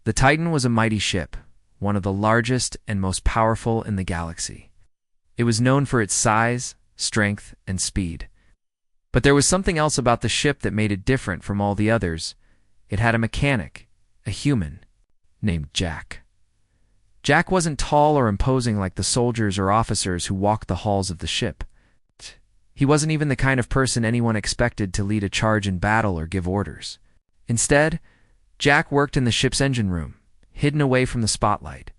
The Titan was a mighty ship, one of the largest and most powerful in the galaxy. It was known for its size, strength, and speed. But there was something else about the ship that made it different from all the others. It had a mechanic, a human, named Jack. Jack wasn't tall or imposing like the soldiers or officers who walked the halls of the ship. He wasn't even the kind of person anyone expected to lead a charge in battle or give orders. Instead, Jack worked in the ship's engine room, hidden away from the spotlight.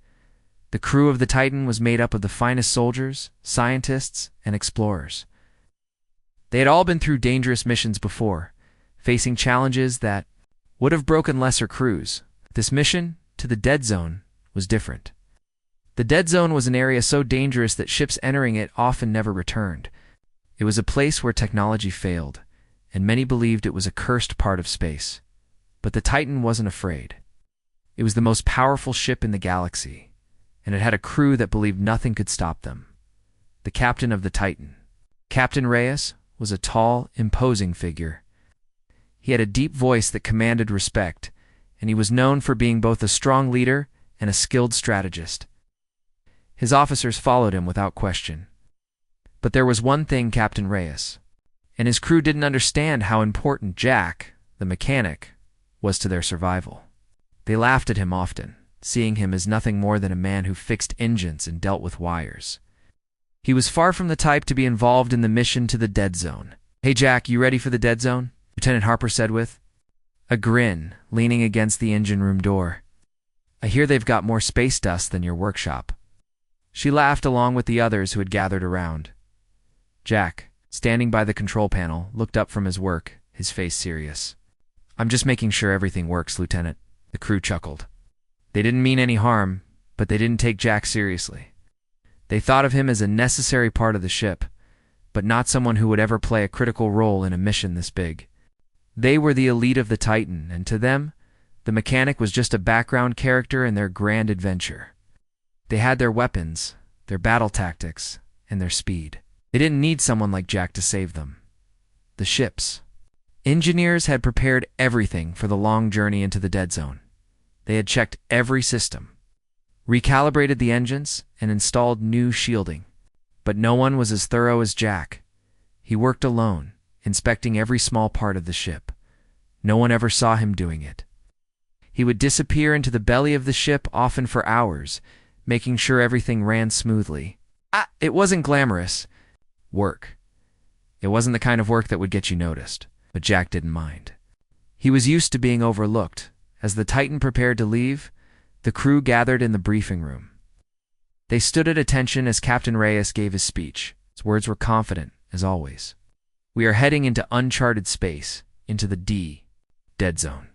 The crew of the Titan was made up of the finest soldiers, scientists, and explorers. They had all been through dangerous missions before, facing challenges that would have broken lesser crews. This mission, to the Dead Zone, was different. The Dead Zone was an area so dangerous that ships entering it often never returned. It was a place where technology failed, and many believed it was a cursed part of space. But the Titan wasn't afraid. It was the most powerful ship in the galaxy, and it had a crew that believed nothing could stop them. The captain of the Titan, Captain Reyes, was a tall, imposing figure. He had a deep voice that commanded respect, and he was known for being both a strong leader and a skilled strategist. His officers followed him without question. But there was one thing Captain Reyes and his crew didn't understand: how important Jack, the mechanic, was to their survival. They laughed at him often, seeing him as nothing more than a man who fixed engines and dealt with wires. He was far from the type to be involved in the mission to the Dead Zone. "Hey Jack, you ready for the Dead Zone?" Lieutenant Harper said with a grin, leaning against the engine room door. "I hear they've got more space dust than your workshop." She laughed along with the others who had gathered around. Jack, standing by the control panel, looked up from his work, his face serious. "I'm just making sure everything works, Lieutenant." The crew chuckled. They didn't mean any harm, but they didn't take Jack seriously. They thought of him as a necessary part of the ship, but not someone who would ever play a critical role in a mission this big. They were the elite of the Titan, and to them, the mechanic was just a background character in their grand adventure. They had their weapons, their battle tactics, and their speed. They didn't need someone like Jack to save them. The ships. Engineers had prepared everything for the long journey into the Dead Zone. They had checked every system, recalibrated the engines, and installed new shielding. But no one was as thorough as Jack. He worked alone, inspecting every small part of the ship. No one ever saw him doing it. He would disappear into the belly of the ship, often for hours, making sure everything ran smoothly. It wasn't glamorous work. It wasn't the kind of work that would get you noticed, but Jack didn't mind. He was used to being overlooked. As the Titan prepared to leave, the crew gathered in the briefing room. They stood at attention as Captain Reyes gave his speech. His words were confident, as always. "We are heading into uncharted space, into the Dead Zone.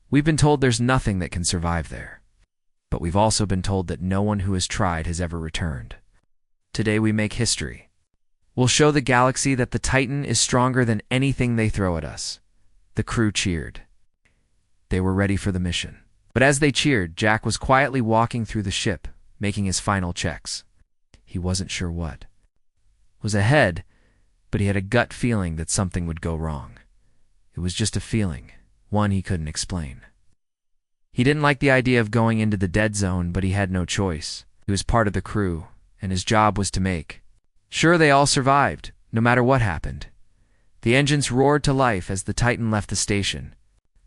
We've been told there's nothing that can survive there. But we've also been told that no one who has tried has ever returned. Today we make history. We'll show the galaxy that the Titan is stronger than anything they throw at us." The crew cheered. They were ready for the mission. But as they cheered, Jack was quietly walking through the ship, making his final checks. He wasn't sure what was ahead, but he had a gut feeling that something would go wrong. It was just a feeling, one he couldn't explain. He didn't like the idea of going into the Dead Zone, but he had no choice. He was part of the crew, and his job was to make sure they all survived, no matter what happened. The engines roared to life as the Titan left the station.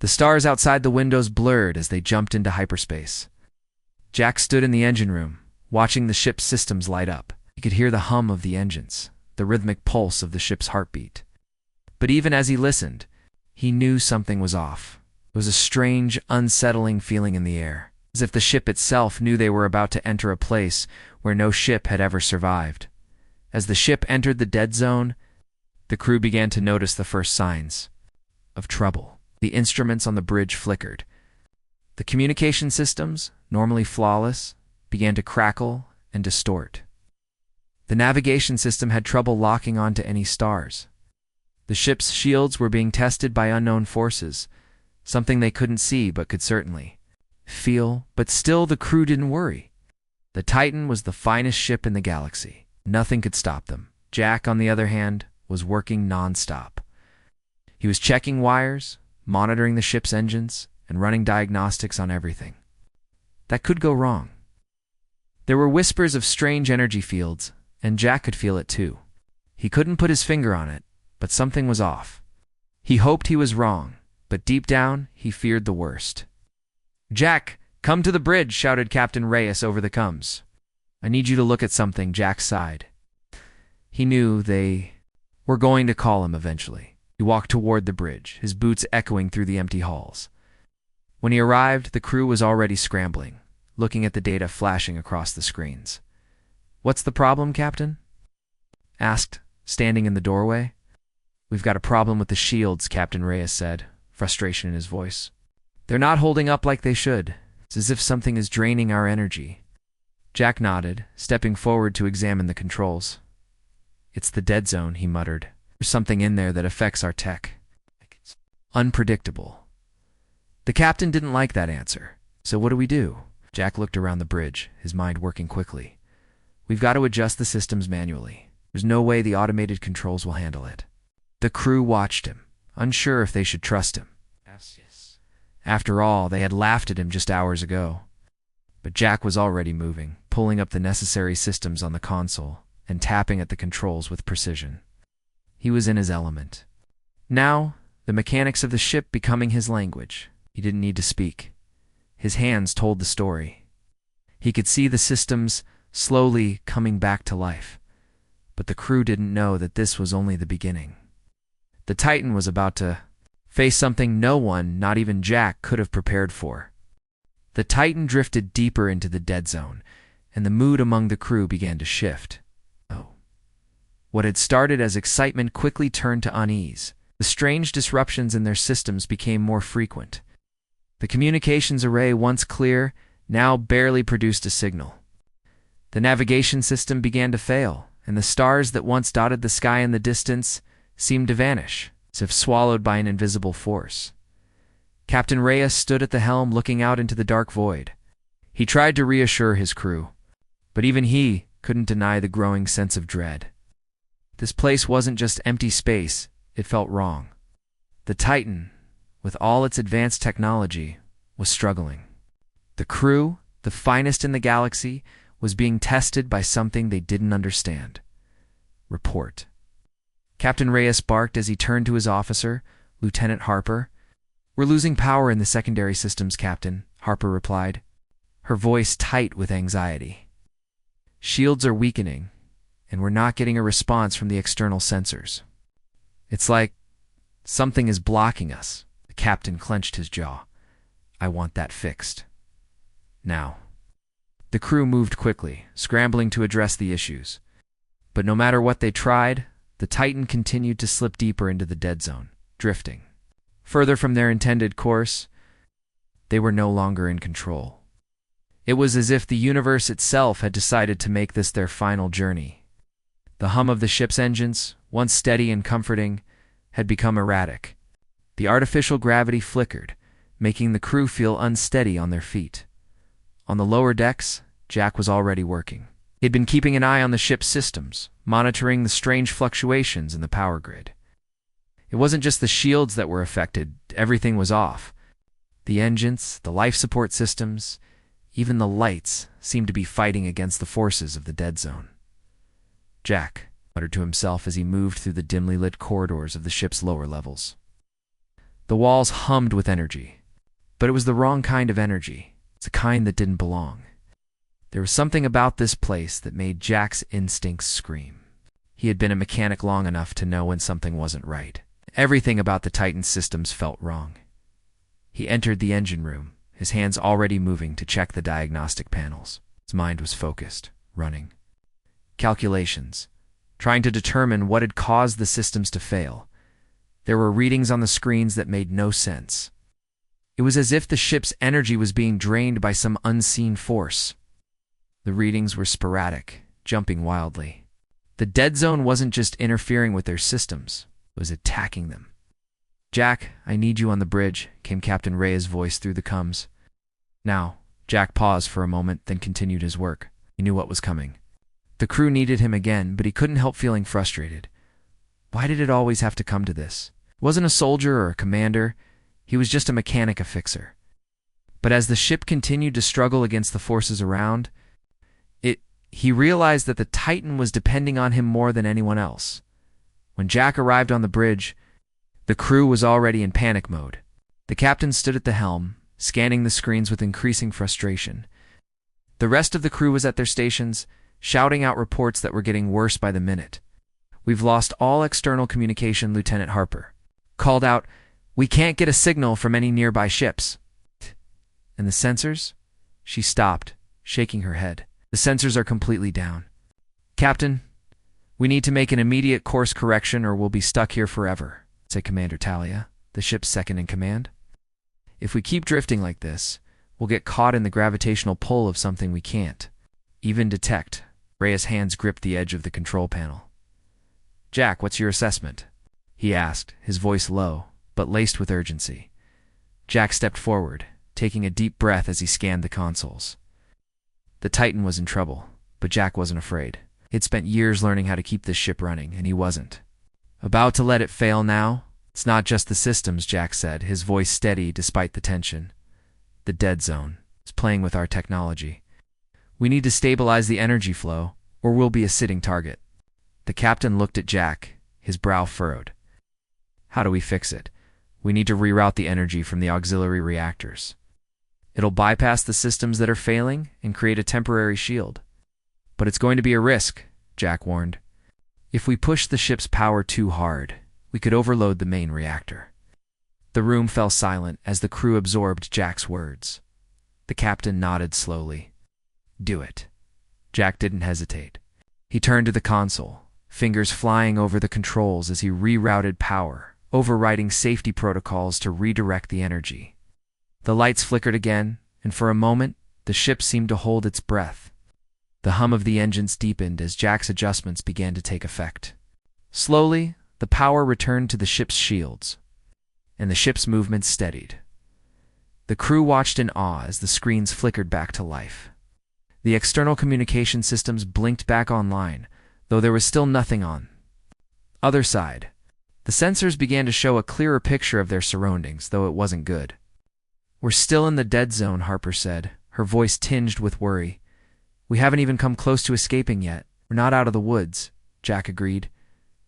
The stars outside the windows blurred as they jumped into hyperspace. Jack stood in the engine room, watching the ship's systems light up. He could hear the hum of the engines, the rhythmic pulse of the ship's heartbeat. But even as he listened, he knew something was off. There was a strange, unsettling feeling in the air, as if the ship itself knew they were about to enter a place where no ship had ever survived. As the ship entered the Dead Zone, the crew began to notice the first signs of trouble. The instruments on the bridge flickered. The communication systems, normally flawless, began to crackle and distort. The navigation system had trouble locking onto any stars. The ship's shields were being tested by unknown forces, something they couldn't see but could certainly feel. But still, the crew didn't worry. The Titan was the finest ship in the galaxy. Nothing could stop them. Jack, on the other hand, was working non-stop. He was checking wires, monitoring the ship's engines, and running diagnostics on everything. That could go wrong. There were whispers of strange energy fields, and Jack could feel it too. He couldn't put his finger on it, but something was off. He hoped he was wrong, but deep down, he feared the worst. "Jack, come to the bridge," shouted Captain Reyes over the comms. "I need you to look at something," Jack sighed. He knew they were going to call him eventually. He walked toward the bridge, his boots echoing through the empty halls. When he arrived, the crew was already scrambling, looking at the data flashing across the screens. "What's the problem, Captain?" asked, standing in the doorway. "We've got a problem with the shields," Captain Reyes said, frustration in his voice. "They're not holding up like they should. It's as if something is draining our energy." Jack nodded, stepping forward to examine the controls. "It's the dead zone," he muttered. "There's something in there that affects our tech. It's unpredictable." The captain didn't like that answer. "So what do we do?" Jack looked around the bridge, his mind working quickly. "We've got to adjust the systems manually. There's no way the automated controls will handle it." The crew watched him, unsure if they should trust him. After all, they had laughed at him just hours ago. But Jack was already moving, pulling up the necessary systems on the console and tapping at the controls with precision. He was in his element. Now, the mechanics of the ship becoming his language. He didn't need to speak. His hands told the story. He could see the systems slowly coming back to life. But the crew didn't know that this was only the beginning. The Titan was about to face something no one, not even Jack, could have prepared for. The Titan drifted deeper into the dead zone, and the mood among the crew began to shift. What had started as excitement quickly turned to unease. The strange disruptions in their systems became more frequent. The communications array, once clear, now barely produced a signal. The navigation system began to fail, and the stars that once dotted the sky in the distance seemed to vanish, as if swallowed by an invisible force. Captain Reyes stood at the helm looking out into the dark void. He tried to reassure his crew, but even he couldn't deny the growing sense of dread. This place wasn't just empty space, it felt wrong. The Titan, with all its advanced technology, was struggling. The crew, the finest in the galaxy, was being tested by something they didn't understand. Report. Captain Reyes barked as he turned to his officer, Lieutenant Harper. "We're losing power in the secondary systems, Captain," Harper replied, her voice tight with anxiety. "Shields are weakening, and we're not getting a response from the external sensors. It's like something is blocking us." The captain clenched his jaw. "I want that fixed. Now." The crew moved quickly, scrambling to address the issues. But no matter what they tried, the Titan continued to slip deeper into the dead zone, drifting. Further from their intended course, they were no longer in control. It was as if the universe itself had decided to make this their final journey. The hum of the ship's engines, once steady and comforting, had become erratic. The artificial gravity flickered, making the crew feel unsteady on their feet. On the lower decks, Jack was already working. He'd been keeping an eye on the ship's systems, monitoring the strange fluctuations in the power grid. It wasn't just the shields that were affected, everything was off. The engines, the life support systems, even the lights seemed to be fighting against the forces of the dead zone. "Jack," muttered to himself as he moved through the dimly lit corridors of the ship's lower levels. The walls hummed with energy, but it was the wrong kind of energy. It's the kind that didn't belong. There was something about this place that made Jack's instincts scream. He had been a mechanic long enough to know when something wasn't right. Everything about the Titan's systems felt wrong. He entered the engine room, his hands already moving to check the diagnostic panels. His mind was focused, running calculations, trying to determine what had caused the systems to fail. There were readings on the screens that made no sense. It was as if the ship's energy was being drained by some unseen force. The readings were sporadic, jumping wildly. The dead zone wasn't just interfering with their systems, it was attacking them. "Jack, I need you on the bridge," came Captain Reyes' voice through the comms. Now, Jack paused for a moment, then continued his work. He knew what was coming. The crew needed him again, but he couldn't help feeling frustrated. Why did it always have to come to this? He wasn't a soldier or a commander. He was just a mechanic, a fixer. But as the ship continued to struggle against the forces around it, he realized that the Titan was depending on him more than anyone else. When Jack arrived on the bridge, the crew was already in panic mode. The captain stood at the helm, scanning the screens with increasing frustration. The rest of the crew was at their stations, shouting out reports that were getting worse by the minute. "We've lost all external communication," Lieutenant Harper called out. "We can't get a signal from any nearby ships." "And the sensors?" She stopped, shaking her head. "The sensors are completely down. Captain, we need to make an immediate course correction or we'll be stuck here forever," said Commander Talia, the ship's second in command. "If we keep drifting like this, we'll get caught in the gravitational pull of something we can't even detect." Rhea's hands gripped the edge of the control panel. "Jack, what's your assessment?" he asked, his voice low, but laced with urgency. Jack stepped forward, taking a deep breath as he scanned the consoles. The Titan was in trouble, but Jack wasn't afraid. He'd spent years learning how to keep this ship running, and he wasn't about to let it fail now. "It's not just the systems," Jack said, his voice steady despite the tension. "The dead zone is playing with our technology. We need to stabilize the energy flow, or we'll be a sitting target." The captain looked at Jack, his brow furrowed. "How do we fix it?" "We need to reroute the energy from the auxiliary reactors. It'll bypass the systems that are failing and create a temporary shield. But it's going to be a risk," Jack warned. "If we push the ship's power too hard, we could overload the main reactor." The room fell silent as the crew absorbed Jack's words. The captain nodded slowly. "Do it." Jack didn't hesitate. He turned to the console, fingers flying over the controls as he rerouted power, overriding safety protocols to redirect the energy. The lights flickered again, and for a moment, the ship seemed to hold its breath. The hum of the engines deepened as Jack's adjustments began to take effect. Slowly, the power returned to the ship's shields, and the ship's movements steadied. The crew watched in awe as the screens flickered back to life. The external communication systems blinked back online, though there was still nothing on the other side. The sensors began to show a clearer picture of their surroundings, though it wasn't good. "We're still in the dead zone," Harper said, her voice tinged with worry. "We haven't even come close to escaping yet." "We're not out of the woods," Jack agreed,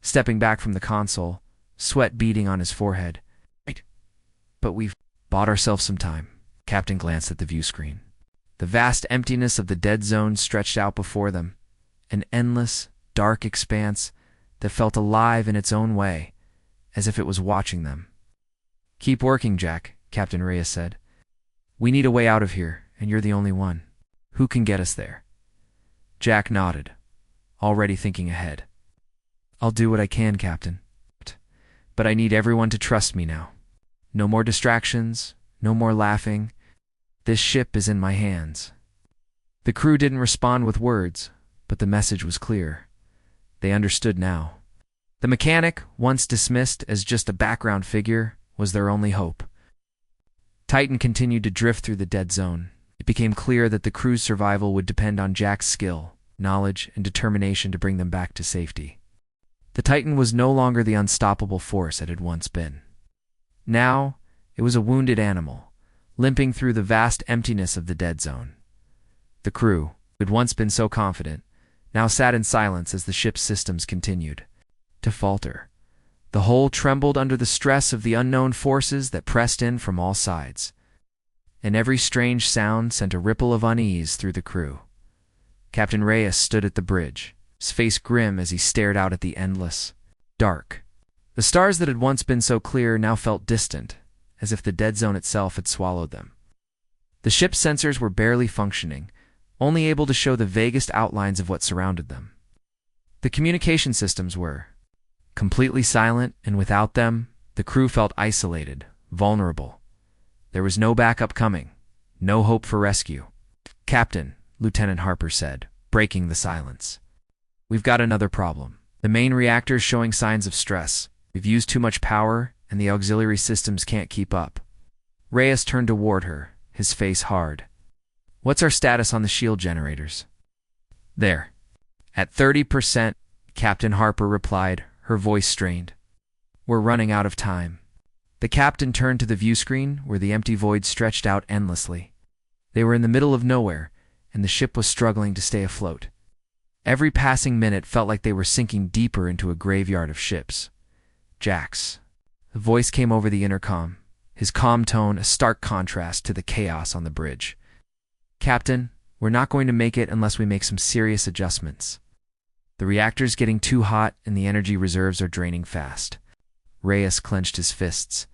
stepping back from the console, sweat beading on his forehead. "Right. But we've bought ourselves some time." Captain glanced at the view screen. The vast emptiness of the dead zone stretched out before them, an endless, dark expanse that felt alive in its own way, as if it was watching them. "Keep working, Jack," Captain Reyes said. "We need a way out of here, and you're the only one who can get us there." Jack nodded, already thinking ahead. "I'll do what I can, Captain. But I need everyone to trust me now. No more distractions, no more laughing. This ship is in my hands." The crew didn't respond with words, but the message was clear. They understood now. The mechanic, once dismissed as just a background figure, was their only hope. Titan continued to drift through the dead zone. It became clear that the crew's survival would depend on Jack's skill, knowledge, and determination to bring them back to safety. The Titan was no longer the unstoppable force it had once been. Now, it was a wounded animal, limping through the vast emptiness of the dead zone. The crew, who had once been so confident, now sat in silence as the ship's systems continued to falter. The hull trembled under the stress of the unknown forces that pressed in from all sides, and every strange sound sent a ripple of unease through the crew. Captain Reyes stood at the bridge, his face grim as he stared out at the endless dark. The stars that had once been so clear now felt distant, as if the dead zone itself had swallowed them. The ship's sensors were barely functioning, only able to show the vaguest outlines of what surrounded them. The communication systems were completely silent, and without them, the crew felt isolated, vulnerable. There was no backup coming, no hope for rescue. "Captain," Lieutenant Harper said, breaking the silence. "We've got another problem. The main reactor's showing signs of stress. We've used too much power, and the auxiliary systems can't keep up." Reyes turned toward her, his face hard. "What's our status on the shield generators?" "There. At 30%, Captain Harper replied, her voice strained. "We're running out of time." The captain turned to the view screen, where the empty void stretched out endlessly. They were in the middle of nowhere, and the ship was struggling to stay afloat. Every passing minute felt like they were sinking deeper into a graveyard of ships. Jax. The voice came over the intercom, his calm tone a stark contrast to the chaos on the bridge. Captain, we're not going to make it unless we make some serious adjustments. The reactor's getting too hot and the energy reserves are draining fast. Reyes clenched his fists.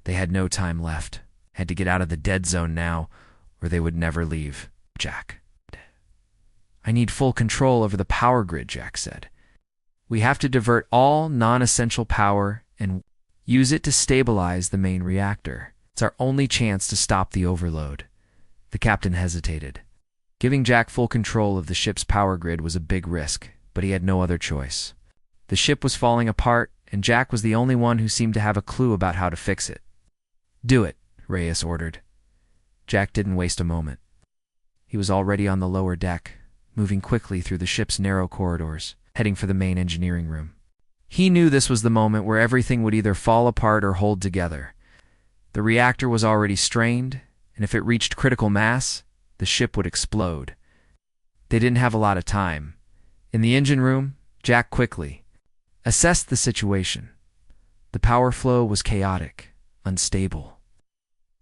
They had no time left. Had to get out of the dead zone now, or they would never leave. Jack. I need full control over the power grid, Jack said. We have to divert all non-essential power and use it to stabilize the main reactor. It's our only chance to stop the overload. The captain hesitated. Giving Jack full control of the ship's power grid was a big risk, but he had no other choice. The ship was falling apart, and Jack was the only one who seemed to have a clue about how to fix it. Do it, Reyes ordered. Jack didn't waste a moment. He was already on the lower deck, moving quickly through the ship's narrow corridors, heading for the main engineering room. He knew this was the moment where everything would either fall apart or hold together. The reactor was already strained, and if it reached critical mass, the ship would explode. They didn't have a lot of time. In the engine room, Jack quickly assessed the situation. The power flow was chaotic, unstable.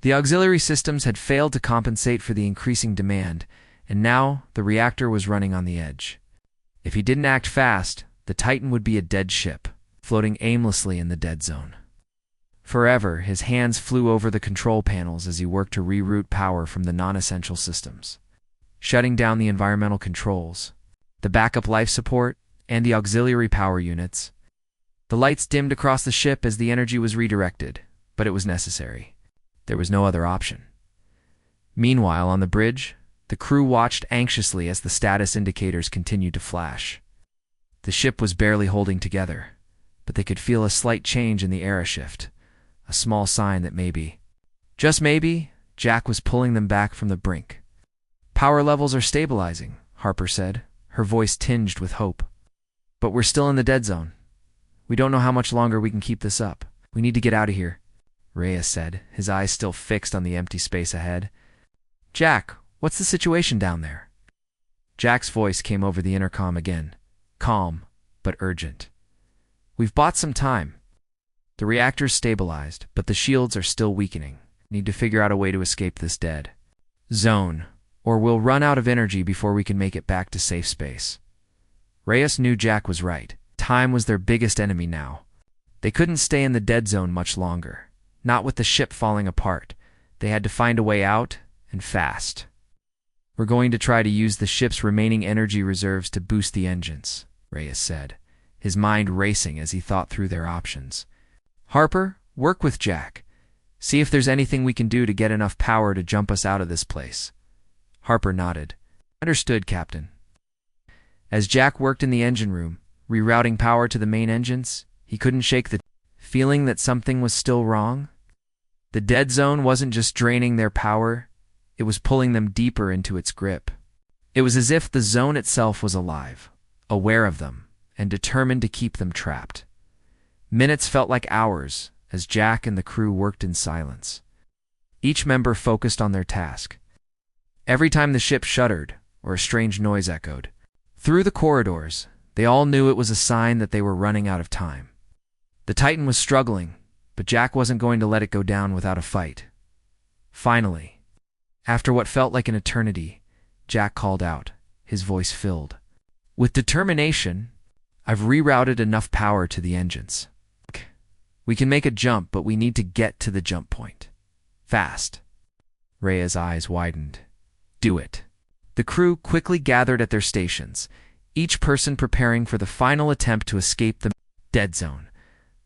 The auxiliary systems had failed to compensate for the increasing demand, and now the reactor was running on the edge. If he didn't act fast, the Titan would be a dead ship, floating aimlessly in the dead zone. Forever, his hands flew over the control panels as he worked to reroute power from the non-essential systems, shutting down the environmental controls, the backup life support, and the auxiliary power units. The lights dimmed across the ship as the energy was redirected, but it was necessary. There was no other option. Meanwhile, on the bridge, the crew watched anxiously as the status indicators continued to flash. The ship was barely holding together, but they could feel a slight change in the era shift, a small sign that maybe, just maybe, Jack was pulling them back from the brink. Power levels are stabilizing, Harper said, her voice tinged with hope. But we're still in the dead zone. We don't know how much longer we can keep this up. We need to get out of here, Reyes said, his eyes still fixed on the empty space ahead. Jack, what's the situation down there? Jack's voice came over the intercom again, calm but urgent. We've bought some time. The reactor's stabilized, but the shields are still weakening. Need to figure out a way to escape this dead zone, or we'll run out of energy before we can make it back to safe space. Reyes knew Jack was right. Time was their biggest enemy now. They couldn't stay in the dead zone much longer, not with the ship falling apart. They had to find a way out, and fast. We're going to try to use the ship's remaining energy reserves to boost the engines, Reyes said, his mind racing as he thought through their options. Harper, work with Jack. See if there's anything we can do to get enough power to jump us out of this place. Harper nodded. Understood, Captain. As Jack worked in the engine room, rerouting power to the main engines, he couldn't shake the feeling that something was still wrong. The dead zone wasn't just draining their power, it was pulling them deeper into its grip. It was as if the zone itself was alive, aware of them, and determined to keep them trapped. Minutes felt like hours as Jack and the crew worked in silence. Each member focused on their task. Every time the ship shuddered or a strange noise echoed through the corridors, they all knew it was a sign that they were running out of time. The Titan was struggling, but Jack wasn't going to let it go down without a fight. Finally, after what felt like an eternity, Jack called out, his voice filled with determination. I've rerouted enough power to the engines. We can make a jump, but we need to get to the jump point. Fast. Rhea's eyes widened. Do it. The crew quickly gathered at their stations, each person preparing for the final attempt to escape the dead zone.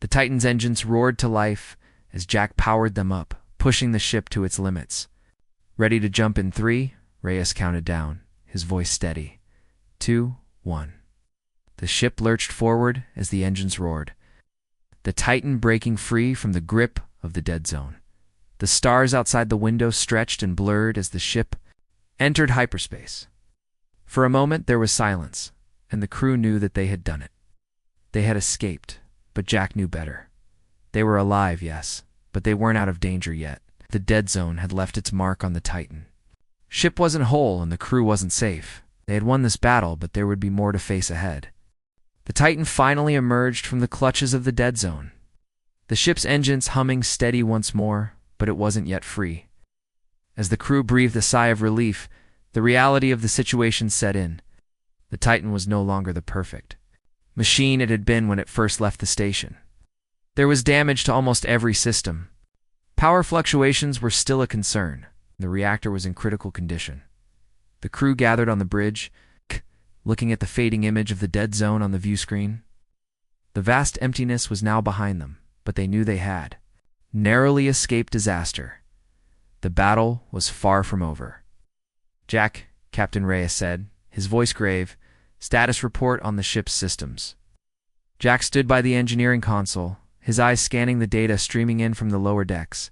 The Titan's engines roared to life as Jack powered them up, pushing the ship to its limits. Ready to jump in 3, Reyes counted down, his voice steady. 2, 1. The ship lurched forward as the engines roared, the Titan breaking free from the grip of the dead zone. The stars outside the window stretched and blurred as the ship entered hyperspace. For a moment there was silence, and the crew knew that they had done it. They had escaped, but Jack knew better. They were alive, yes, but they weren't out of danger yet. The dead zone had left its mark on the Titan. Ship wasn't whole and the crew wasn't safe. They had won this battle, but there would be more to face ahead. The Titan finally emerged from the clutches of the dead zone. The ship's engines humming steady once more, but it wasn't yet free. As the crew breathed a sigh of relief, the reality of the situation set in. The Titan was no longer the perfect machine it had been when it first left the station. There was damage to almost every system. Power fluctuations were still a concern. The reactor was in critical condition. The crew gathered on the bridge, looking at the fading image of the dead zone on the view screen. The vast emptiness was now behind them, but they knew they had narrowly escaped disaster. The battle was far from over. "Jack," Captain Reyes said, his voice grave, "status report on the ship's systems." Jack stood by the engineering console, his eyes scanning the data streaming in from the lower decks.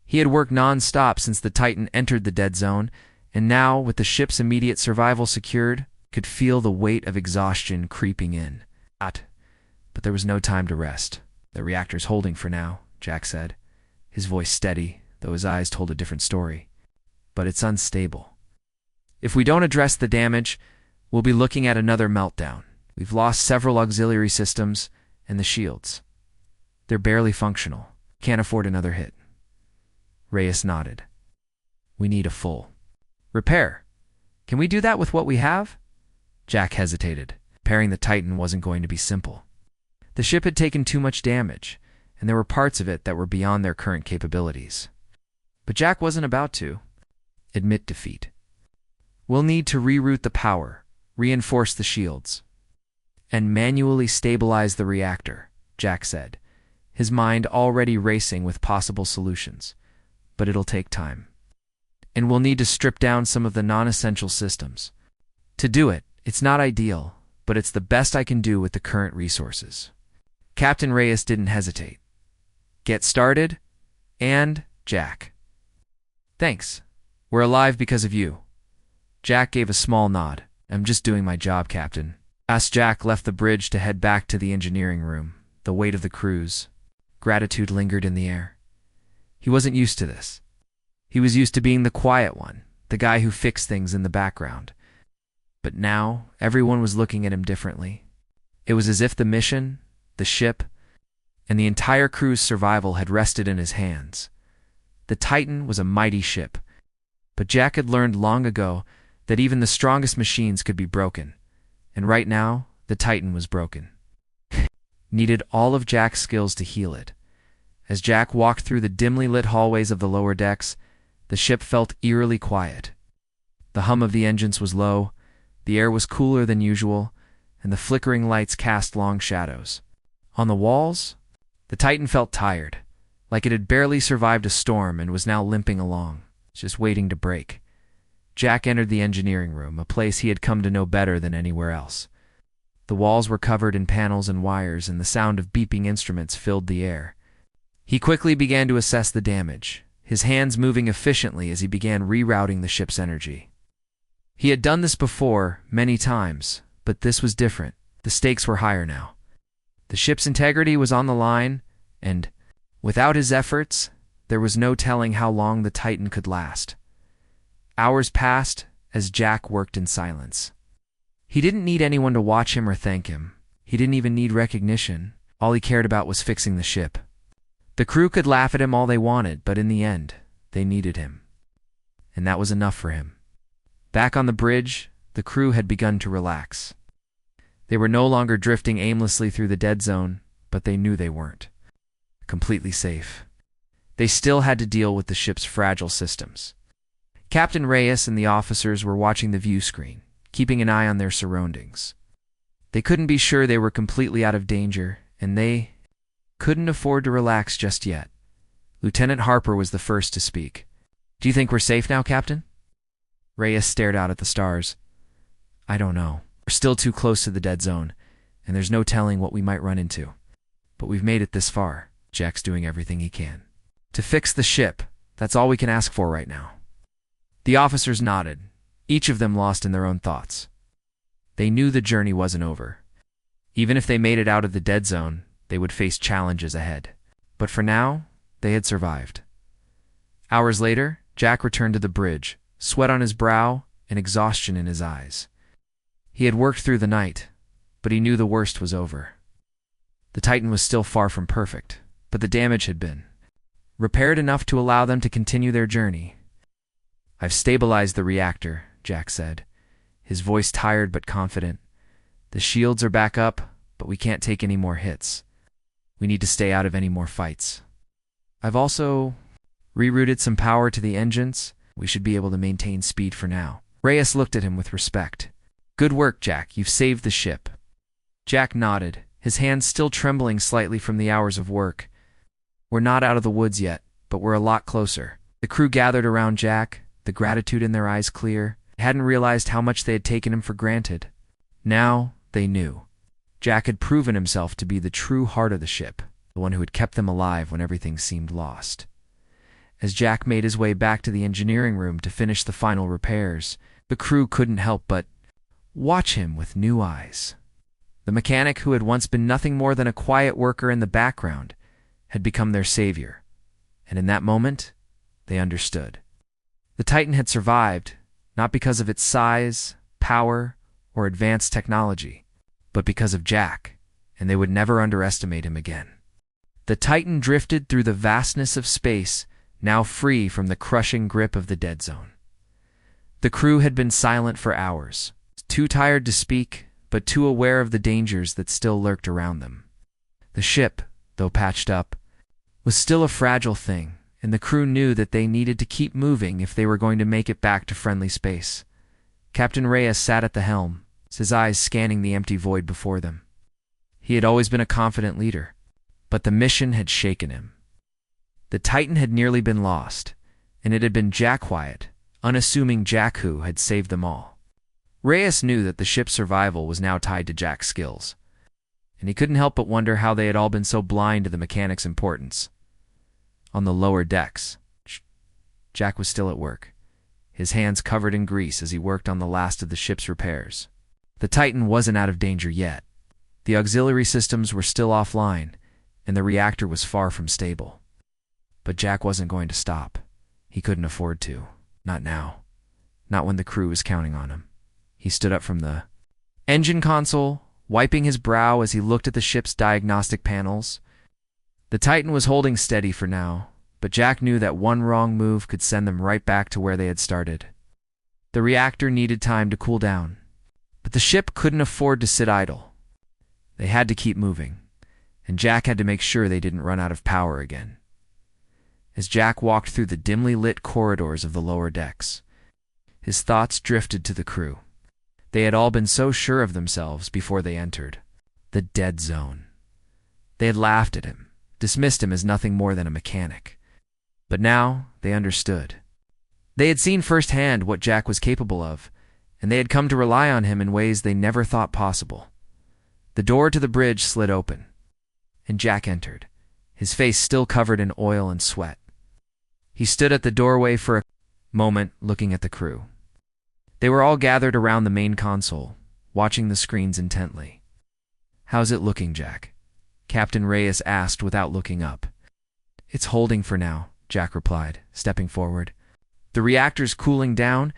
He had worked non-stop since the Titan entered the dead zone, and now, with the ship's immediate survival secured, could feel the weight of exhaustion creeping in. But there was no time to rest. "The reactor's holding for now," Jack said, his voice steady, though his eyes told a different story. "But it's unstable. If we don't address the damage, we'll be looking at another meltdown. We've lost several auxiliary systems and the shields. They're barely functional. Can't afford another hit." Reyes nodded. "We need a full repair. Can we do that with what we have?" Jack hesitated. Repairing the Titan wasn't going to be simple. The ship had taken too much damage, and there were parts of it that were beyond their current capabilities. But Jack wasn't about to admit defeat. "We'll need to reroute the power, reinforce the shields, and manually stabilize the reactor," Jack said, his mind already racing with possible solutions. "But it'll take time. And we'll need to strip down some of the non-essential systems. To do it, it's not ideal, but it's the best I can do with the current resources." Captain Reyes didn't hesitate. "Get started, and Jack." "Thanks. We're alive because of you." Jack gave a small nod. "I'm just doing my job, Captain." As Jack left the bridge to head back to the engineering room, the weight of the cruise, gratitude lingered in the air. He wasn't used to this. He was used to being the quiet one, the guy who fixed things in the background. But now, everyone was looking at him differently. It was as if the mission, the ship, and the entire crew's survival had rested in his hands. The Titan was a mighty ship, but Jack had learned long ago that even the strongest machines could be broken, and right now, the Titan was broken. Needed all of Jack's skills to heal it. As Jack walked through the dimly lit hallways of the lower decks, the ship felt eerily quiet. The hum of the engines was low, the air was cooler than usual, and the flickering lights cast long shadows. On the walls, the Titan felt tired, like it had barely survived a storm and was now limping along, just waiting to break. Jack entered the engineering room, a place he had come to know better than anywhere else. The walls were covered in panels and wires, and the sound of beeping instruments filled the air. He quickly began to assess the damage, his hands moving efficiently as he began rerouting the ship's energy. He had done this before, many times, but this was different. The stakes were higher now. The ship's integrity was on the line, and, without his efforts, there was no telling how long the Titan could last. Hours passed as Jack worked in silence. He didn't need anyone to watch him or thank him. He didn't even need recognition. All he cared about was fixing the ship. The crew could laugh at him all they wanted, but in the end, they needed him. And that was enough for him. Back on the bridge, the crew had begun to relax. They were no longer drifting aimlessly through the dead zone, but they knew they weren't completely safe. They still had to deal with the ship's fragile systems. Captain Reyes and the officers were watching the view screen, keeping an eye on their surroundings. They couldn't be sure they were completely out of danger, and they couldn't afford to relax just yet. Lieutenant Harper was the first to speak. "Do you think we're safe now, Captain?" Reyes stared out at the stars. "I don't know. We're still too close to the dead zone, and there's no telling what we might run into. But we've made it this far. Jack's doing everything he can to fix the ship. That's all we can ask for right now." The officers nodded, each of them lost in their own thoughts. They knew the journey wasn't over. Even if they made it out of the dead zone, they would face challenges ahead. But for now, They had survived. Hours later, Jack returned to the bridge, sweat on his brow and exhaustion in his eyes. He had worked through the night, but he knew the worst was over. The Titan was still far from perfect, but the damage had been repaired enough to allow them to continue their journey. "I've stabilized the reactor," Jack said, his voice tired but confident. "The shields are back up, but we can't take any more hits. We need to stay out of any more fights. I've also rerouted some power to the engines. We should be able to maintain speed for now." Reyes looked at him with respect. "Good work, Jack. You've saved the ship." Jack nodded, his hands still trembling slightly from the hours of work. "We're not out of the woods yet, but we're a lot closer." The crew gathered around Jack, the gratitude in their eyes clear. They hadn't realized how much they had taken him for granted. Now they knew. Jack had proven himself to be the true heart of the ship, the one who had kept them alive when everything seemed lost. As Jack made his way back to the engineering room to finish the final repairs, the crew couldn't help but watch him with new eyes. The mechanic, who had once been nothing more than a quiet worker in the background, had become their savior, and in that moment, they understood. The Titan had survived, not because of its size, power, or advanced technology, but because of Jack, and they would never underestimate him again. The Titan drifted through the vastness of space, now free from the crushing grip of the dead zone. The crew had been silent for hours, too tired to speak, but too aware of the dangers that still lurked around them. The ship, though patched up, was still a fragile thing, and the crew knew that they needed to keep moving if they were going to make it back to friendly space. Captain Reyes sat at the helm, his eyes scanning the empty void before them. He had always been a confident leader, but the mission had shaken him. The Titan had nearly been lost, and it had been Jack Wyatt, unassuming Jack who had saved them all. Reyes knew that the ship's survival was now tied to Jack's skills, and he couldn't help but wonder how they had all been so blind to the mechanic's importance. On the lower decks, Jack was still at work, his hands covered in grease as he worked on the last of the ship's repairs. The Titan wasn't out of danger yet. The auxiliary systems were still offline, and the reactor was far from stable. But Jack wasn't going to stop. He couldn't afford to. Not now. Not when the crew was counting on him. He stood up from the engine console, wiping his brow as he looked at the ship's diagnostic panels. The Titan was holding steady for now, but Jack knew that one wrong move could send them right back to where they had started. The reactor needed time to cool down, but the ship couldn't afford to sit idle. They had to keep moving, and Jack had to make sure they didn't run out of power again. As Jack walked through the dimly lit corridors of the lower decks, his thoughts drifted to the crew. They had all been so sure of themselves before they entered the dead zone. They had laughed at him, dismissed him as nothing more than a mechanic. But now they understood. They had seen firsthand what Jack was capable of, and they had come to rely on him in ways they never thought possible. The door to the bridge slid open, and Jack entered, his face still covered in oil and sweat. He stood at the doorway for a moment, looking at the crew. They were all gathered around the main console, watching the screens intently. "How's it looking, Jack?" Captain Reyes asked without looking up. "It's holding for now," Jack replied, stepping forward. "The reactor's cooling down,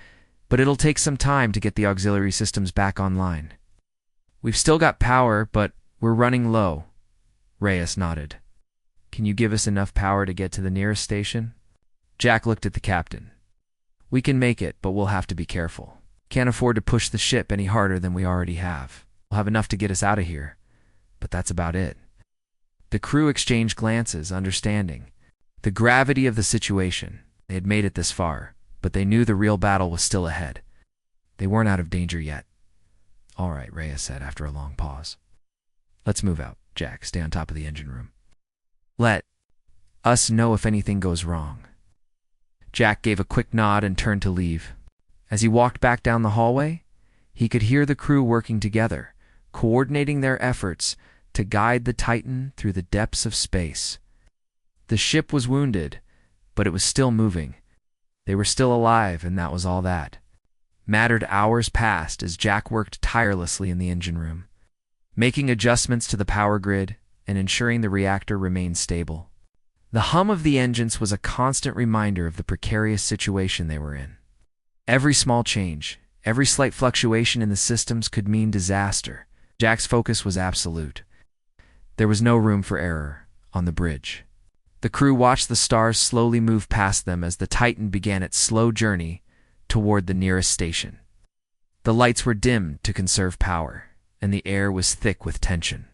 but it'll take some time to get the auxiliary systems back online. We've still got power, but we're running low." Reyes nodded. "Can you give us enough power to get to the nearest station?" Jack looked at the captain. "We can make it, but we'll have to be careful. Can't afford to push the ship any harder than we already have. We'll have enough to get us out of here, but that's about it." The crew exchanged glances, understanding the gravity of the situation. They had made it this far, but they knew the real battle was still ahead. They weren't out of danger yet. "All right," Reyes said after a long pause. "Let's move out, Jack. Stay on top of the engine room. Let us know if anything goes wrong." Jack gave a quick nod and turned to leave. As he walked back down the hallway, he could hear the crew working together, coordinating their efforts to guide the Titan through the depths of space. The ship was wounded, but it was still moving. They were still alive, and that was all that mattered. Hours passed as Jack worked tirelessly in the engine room, making adjustments to the power grid and ensuring the reactor remained stable. The hum of the engines was a constant reminder of the precarious situation they were in. Every small change, every slight fluctuation in the systems could mean disaster. Jack's focus was absolute. There was no room for error on the bridge. The crew watched the stars slowly move past them as the Titan began its slow journey toward the nearest station. The lights were dimmed to conserve power, and the air was thick with tension.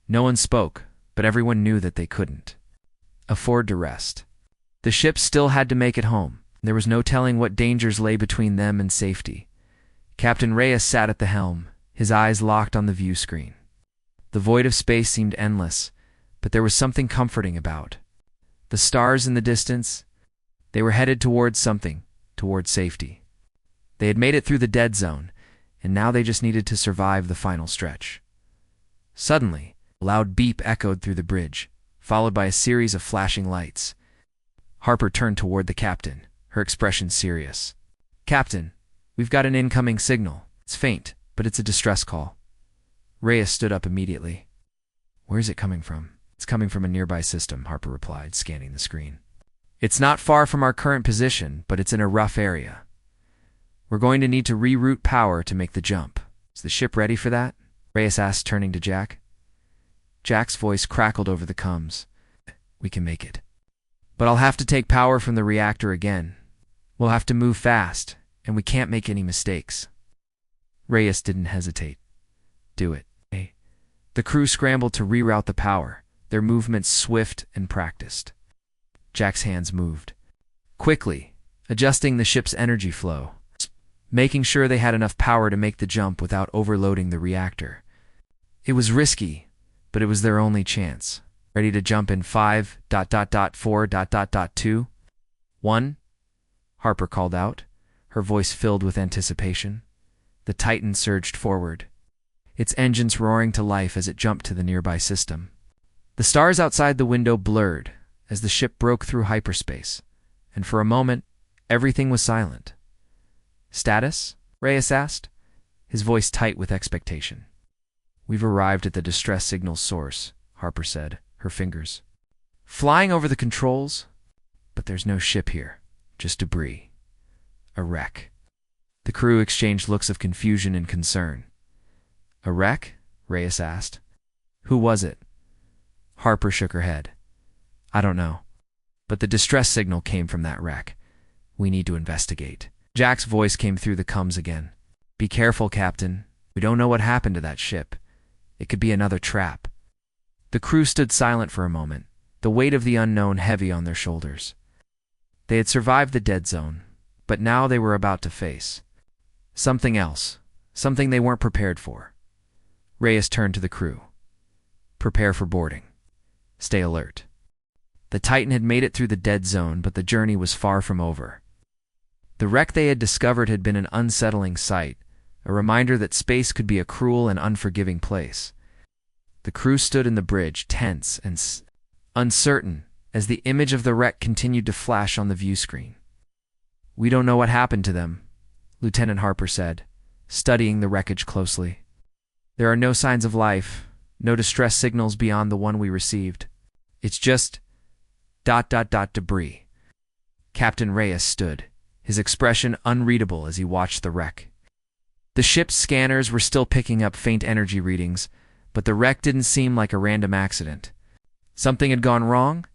No one spoke, but everyone knew that they couldn't afford to rest. The ship still had to make it home. There was no telling what dangers lay between them and safety. Captain Reyes sat at the helm, his eyes locked on the view screen. The void of space seemed endless, but there was something comforting about the stars in the distance. They were headed towards something, towards safety. They had made it through the dead zone, and now they just needed to survive the final stretch. Suddenly, a loud beep echoed through the bridge, followed by a series of flashing lights. Harper turned toward the captain, her expression serious. "Captain, we've got an incoming signal. It's faint, but it's a distress call." Reyes stood up immediately. "Where is it coming from?" "It's coming from a nearby system," Harper replied, scanning the screen. "It's not far from our current position, but it's in a rough area. We're going to need to reroute power to make the jump." "Is the ship ready for that?" Reyes asked, turning to Jack. Jack's voice crackled over the comms. "We can make it. But I'll have to take power from the reactor again. We'll have to move fast, and we can't make any mistakes." Reyes didn't hesitate. "Do it." The crew scrambled to reroute the power, their movements swift and practiced. Jack's hands moved quickly, adjusting the ship's energy flow, making sure they had enough power to make the jump without overloading the reactor. It was risky, but it was their only chance. "Ready to jump in 5.4.2? 1?" Harper called out, her voice filled with anticipation. The Titan surged forward, its engines roaring to life as it jumped to the nearby system. The stars outside the window blurred as the ship broke through hyperspace, and for a moment, everything was silent. "Status?" Reyes asked, his voice tight with expectation. "We've arrived at the distress signal source," Harper said, her fingers flying over the controls. "But there's no ship here, just debris. A wreck." The crew exchanged looks of confusion and concern. "A wreck?" Reyes asked. "Who was it?" Harper shook her head. "I don't know. But the distress signal came from that wreck. We need to investigate." Jack's voice came through the comms again. "Be careful, Captain. We don't know what happened to that ship. It could be another trap." The crew stood silent for a moment, the weight of the unknown heavy on their shoulders. They had survived the dead zone, but now they were about to face something else, something they weren't prepared for. Reyes turned to the crew. "Prepare for boarding. Stay alert." The Titan had made it through the dead zone, but the journey was far from over. The wreck they had discovered had been an unsettling sight, a reminder that space could be a cruel and unforgiving place. The crew stood in the bridge, tense and uncertain, as the image of the wreck continued to flash on the view screen. "We don't know what happened to them," Lieutenant Harper said, studying the wreckage closely. "There are no signs of life, no distress signals beyond the one we received. It's just ... debris." Captain Reyes stood, his expression unreadable as he watched the wreck. The ship's scanners were still picking up faint energy readings, but the wreck didn't seem like a random accident. Something had gone wrong,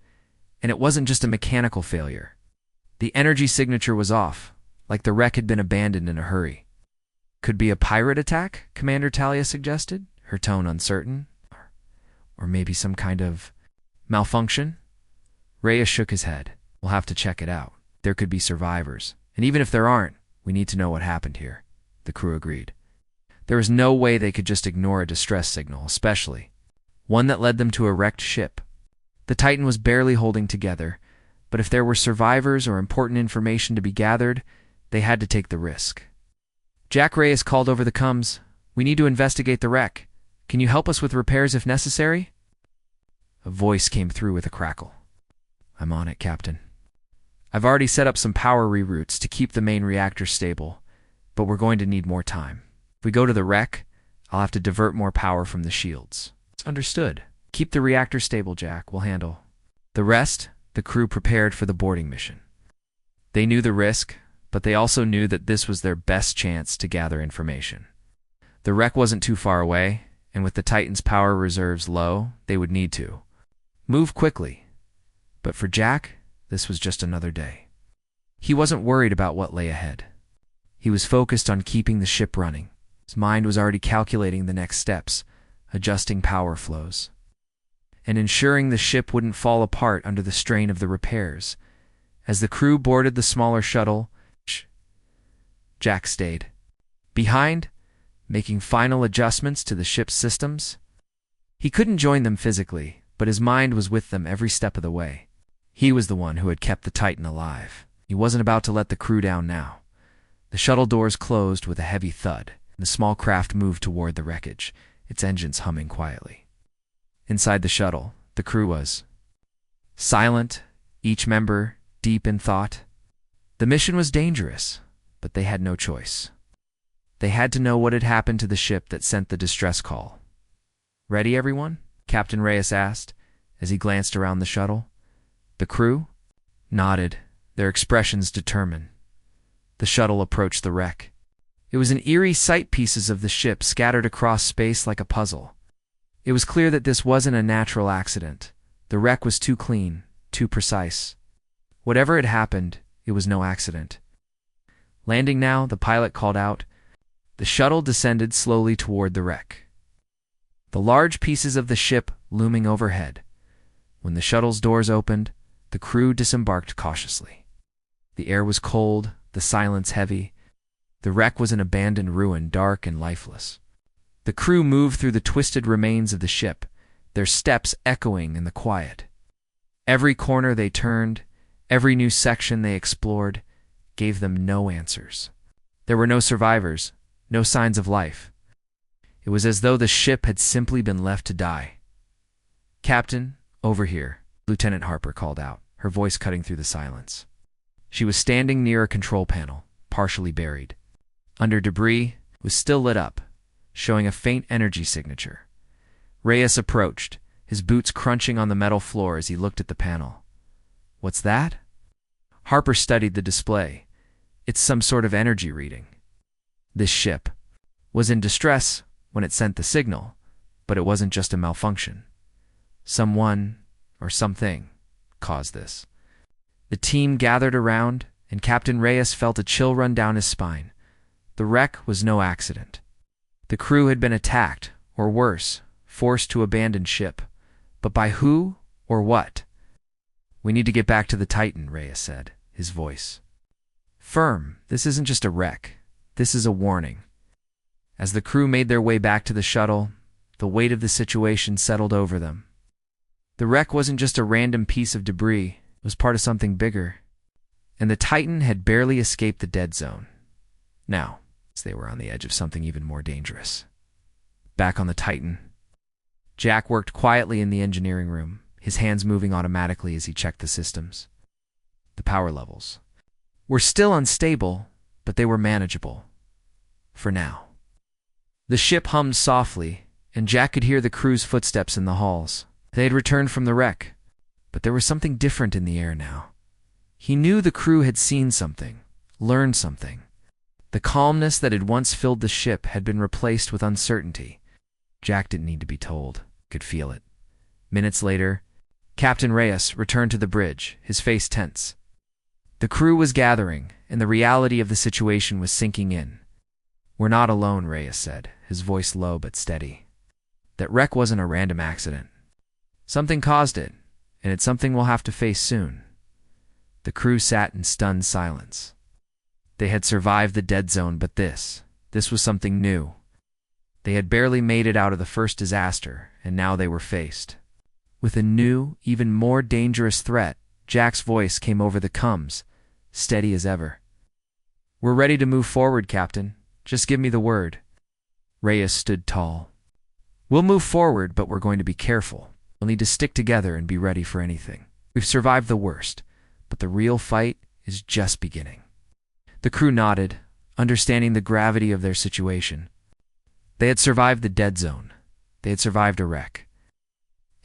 and it wasn't just a mechanical failure. The energy signature was off, like the wreck had been abandoned in a hurry. "Could be a pirate attack," Commander Talia suggested, her tone uncertain. "Or maybe some kind of malfunction?" Reyes shook his head. "We'll have to check it out. There could be survivors. And even if there aren't, we need to know what happened here." The crew agreed. There was no way they could just ignore a distress signal, especially one that led them to a wrecked ship. The Titan was barely holding together, but if there were survivors or important information to be gathered, they had to take the risk. Jack Reyes called over the comms. "We need to investigate the wreck. Can you help us with repairs if necessary?" A voice came through with a crackle. "I'm on it, Captain. I've already set up some power reroutes to keep the main reactor stable, but we're going to need more time. If we go to the wreck, I'll have to divert more power from the shields." "Understood. Keep the reactor stable, Jack. We'll handle." The rest, the crew prepared for the boarding mission. They knew the risk, but they also knew that this was their best chance to gather information. The wreck wasn't too far away, and with the Titan's power reserves low, they would need to move quickly. But for Jack, this was just another day. He wasn't worried about what lay ahead. He was focused on keeping the ship running. His mind was already calculating the next steps, adjusting power flows, and ensuring the ship wouldn't fall apart under the strain of the repairs. As the crew boarded the smaller shuttle, Jack stayed behind, making final adjustments to the ship's systems. He couldn't join them physically, but his mind was with them every step of the way. He was the one who had kept the Titan alive. He wasn't about to let the crew down now. The shuttle doors closed with a heavy thud, and the small craft moved toward the wreckage, its engines humming quietly. Inside the shuttle, the crew was silent, each member deep in thought. The mission was dangerous, but they had no choice. They had to know what had happened to the ship that sent the distress call. "Ready, everyone?" Captain Reyes asked, as he glanced around the shuttle. The crew nodded, their expressions determined. The shuttle approached the wreck. It was an eerie sight, pieces of the ship scattered across space like a puzzle. It was clear that this wasn't a natural accident. The wreck was too clean, too precise. Whatever had happened, it was no accident. Landing now, the pilot called out. The shuttle descended slowly toward the wreck, the large pieces of the ship looming overhead. When the shuttle's doors opened, the crew disembarked cautiously. The air was cold, the silence heavy. The wreck was an abandoned ruin, dark and lifeless. The crew moved through the twisted remains of the ship, their steps echoing in the quiet. Every corner they turned, every new section they explored, gave them no answers. There were no survivors, no signs of life. It was as though the ship had simply been left to die. "Captain, over here," Lieutenant Harper called out, her voice cutting through the silence. She was standing near a control panel, partially buried. Under debris, it was still lit up, showing a faint energy signature. Reyes approached, his boots crunching on the metal floor as he looked at the panel. "What's that?" Harper studied the display. "It's some sort of energy reading." This ship was in distress when it sent the signal, but it wasn't just a malfunction. Someone, or something, caused this. The team gathered around, and Captain Reyes felt a chill run down his spine. The wreck was no accident. The crew had been attacked, or worse, forced to abandon ship. But by who or what? "We need to get back to the Titan," Reyes said, his voice firm. "This isn't just a wreck. This is a warning." As the crew made their way back to the shuttle, the weight of the situation settled over them. The wreck wasn't just a random piece of debris, it was part of something bigger. And the Titan had barely escaped the dead zone. Now, they were on the edge of something even more dangerous. Back on the Titan, Jack worked quietly in the engineering room, his hands moving automatically as he checked the systems. The power levels were still unstable, but they were manageable. For now. The ship hummed softly, and Jack could hear the crew's footsteps in the halls. They had returned from the wreck, but there was something different in the air now. He knew the crew had seen something, learned something. The calmness that had once filled the ship had been replaced with uncertainty. Jack didn't need to be told, could feel it. Minutes later, Captain Reyes returned to the bridge, his face tense. The crew was gathering, and the reality of the situation was sinking in. "We're not alone," Reyes said, his voice low but steady. "That wreck wasn't a random accident. Something caused it, and it's something we'll have to face soon." The crew sat in stunned silence. They had survived the dead zone, but this was something new. They had barely made it out of the first disaster, and now they were faced with a new, even more dangerous threat. Jack's voice came over the coms, steady as ever. "We're ready to move forward, Captain. Just give me the word." Reyes stood tall. "We'll move forward, but we're going to be careful. We'll need to stick together and be ready for anything. We've survived the worst, but the real fight is just beginning." The crew nodded, understanding the gravity of their situation. They had survived the dead zone. They had survived a wreck.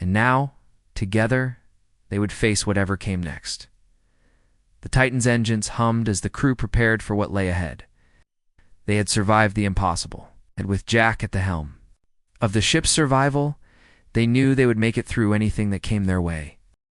And now, together, they would face whatever came next. The Titan's engines hummed as the crew prepared for what lay ahead. They had survived the impossible, and with Jack at the helm of the ship's survival, they knew they would make it through anything that came their way.